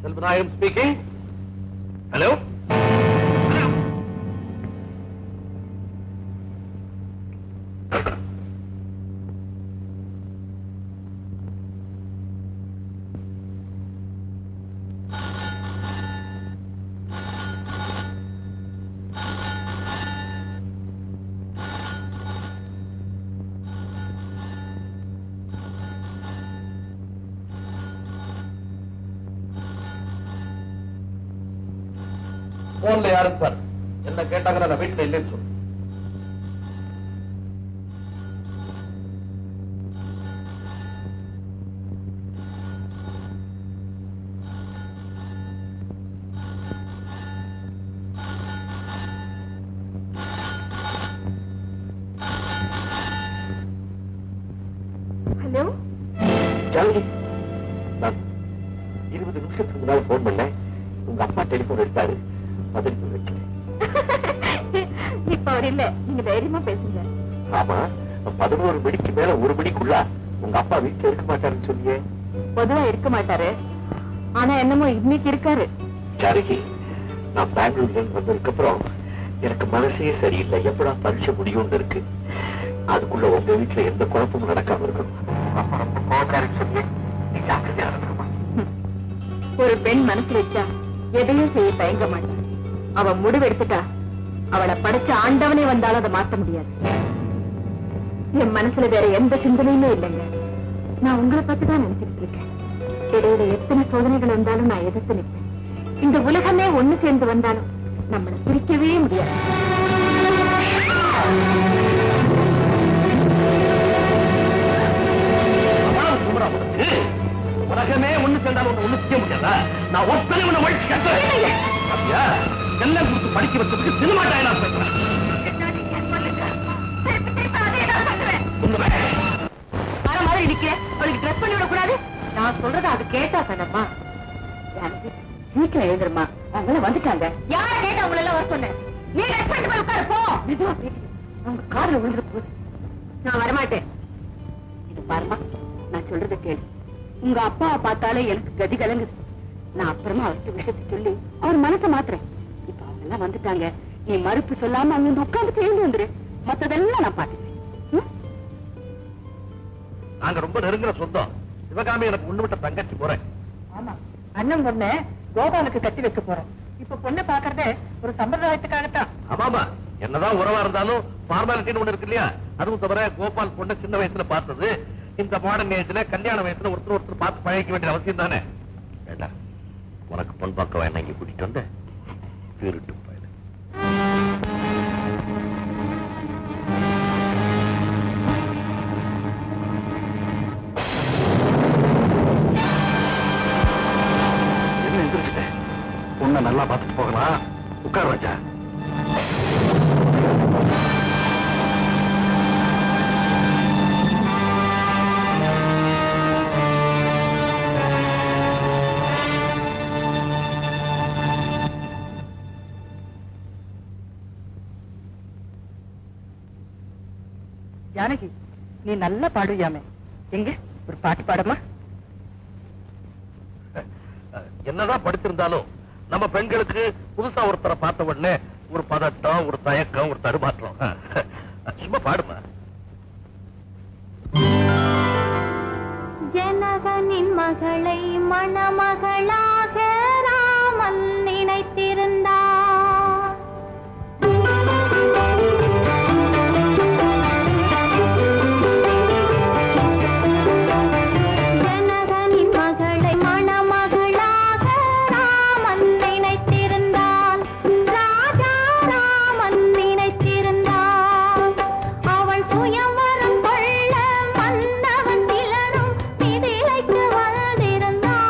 Selvanayam speaking. Hello? போன்ல யாரும் sir என்ன கேட்டாங்கன்னா நான் வீட்டுல இல்லைன்னு சொல்லு. ஹலோ ஜானகி, நான் 20 நிமிஷத்துக்கு முன்னால போன் பண்ணேன். உங்க அப்பா டெலிபோன் எடுத்தாரு. பதில் வச்சு இப்ப அவர் இல்ல, நீங்க தைரியமா பேசுங்க. ஆமா, 11 மணிக்கு மேல 1 மணிக்குள்ள உங்க அப்பா வீட்டுல இருக்க மாட்டாருன்னு சொல்லியே. பொதுவா இருக்க மாட்டாரு, ஆனா என்னமோ இன்னைக்கு இருக்காரு. ஜானகி, நான் பெங்களூர்ல இருந்து வந்ததுக்கு அப்புறம் எனக்கு மனசே சரியில்லை. எப்படா பரீட்சை முடியும்னு இருக்கு. அதுக்குள்ள உங்க வீட்டுல எந்த குழப்பமும் நடக்காம இருக்கணும். அப்பா ரொம்ப கோபக்காரன்னு சொல்லி நீ ஜாக்கிரதையா இருக்கணுமா? ஒரு பெண் மனசு வச்சா எதையும் செய்ய தயங்க மாட்டான். அவ முடிவெடுத்துட்டா அவளை படைச்ச ஆண்டவனே வந்தாலும் அதை மாற்ற முடியாது. என் மனசுல வேற எந்த சிந்தனையுமே இல்லைங்க. நான் உங்களை பத்தி தான் நினைச்சுட்டு இருக்கேன். இடையில எத்தனை சோதனைகள் வந்தாலும் நான் எதிர்த்து நிற்பேன். இந்த உலகமே ஒண்ணு சேர்ந்து வந்தாலும் நம்மளை பிரிக்கவே முடியாது. உலகமே ஒண்ணு சேர்ந்தாலும் ஒண்ணு செய்ய முடியாதா? நான் ஒத்தனை ஒண்ணு வழிச்சு கட்டுறேன். எல்லாம் கொடுத்து படிக்க வச்சதுக்கு சினிமா டயலாக் பேசுறேன். நான் சொல்றத அது கேட்டா தானம்மா. சீக்கிரம் எழுதுருமா, அவங்க வந்துட்டாங்க. யார கேட்டா உங்களை எல்லாம் வர சொன்னேன். நீ உட்காரு போ. அவங்க காதுல விழுந்துட்டு போகுது. நான் வரமாட்டேன். இது பாருமா, நான் சொல்றத கேளு. உங்க அப்பாவை பார்த்தாலே எனக்கு கதி கலங்குது. நான் அப்புறமா அவர்கிட்ட விஷயத்தை சொல்லி அவர் மனசை மாத்துறேன். இப்ப அவங்க எல்லாம் வந்துட்டாங்க. நீ மறுப்பு சொல்லாம அங்க உட்காந்து சேர்ந்து வந்துரு. மத்ததெல்லாம் நான் பாத்துக்கிறேன். நாங்க ரொம்ப நெருங்குற சொந்தம். சிவகாமி எனக்கு ஒண்ணு விட்ட தங்கச்சி போறேன். ஆமா, அண்ணன் பொண்ணு கோபாலுக்கு கட்டி வைக்க போறோம். இப்ப பொண்ணு பாக்குறதே ஒரு சம்பிரதாயத்துக்காகத்தான். ஆமாமா, என்னதான் உறவா இருந்தாலும் ஃபார்மாலிட்டின்னு ஒண்ணு இருக்கு இல்லையா? அதுவும் தவிர கோபால் பொண்ணு சின்ன வயசுல பார்த்தது. இந்த மாடர்ன் ஏஜ்ல கல்யாண வயசுல ஒருத்தர் பார்த்து பழகிக்க வேண்டிய அவசியம் தானே. வேண்டாம், உனக்கு பொன் பக்கம் வேணா இங்க கூட்டிட்டு வந்த திருட்டு போயிடு. என்ன எந்திரிச்சிட்டேன்? பொண்ணை நல்லா பார்த்துட்டு போகலாம். உட்கார் ராஜா. ஜானகி, நீ நல்லா பாடுவியாமே, எங்க ஒரு பாட்டு பாடமா? என்னதான் படிச்சிருந்தாலும் நம்ம பெண்களுக்கு புதுசா ஒருத்தரை பார்த்த உடனே ஒரு பதட்டம், ஒரு தயக்கம், ஒரு தடுமாற்றம். சும்மா பாடுமா. ஜனகனின் மகளை மணமகளாக ராமன் நினைத்திருந்தார். ஜனகனின் மகளை மணமகளாக ராமன் நினைத்திருந்தான். ராஜா ராமன் நினைத்திருந்தான். அவள் சுயம்வரம் கொள்ள வந்தவன் சிலரும் மிதிலைக்கு வந்திருந்தான்.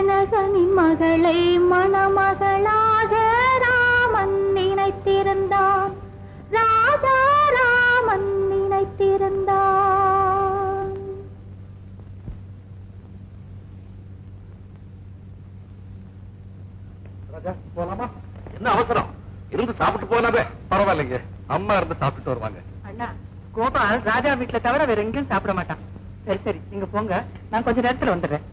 ஜனகனின் மகளை மணமகளாக ராமன் நினைத்திருந்தான். ராஜா ராமன் நினைத்திருந்தான். ராஜா போலாமா? என்ன அவசரம்? இருந்து சாப்பிட்டு போனாவே பரவாயில்லைங்க. அம்மா இருந்து சாப்பிட்டு வருவாங்க. அண்ணா, கோபால் ராஜா வீட்டுல தவிர வேற எங்கேயும் சாப்பிட மாட்டான். சரி சரி, நீங்க போங்க, நான் கொஞ்ச நேரத்துல வந்துடுறேன்.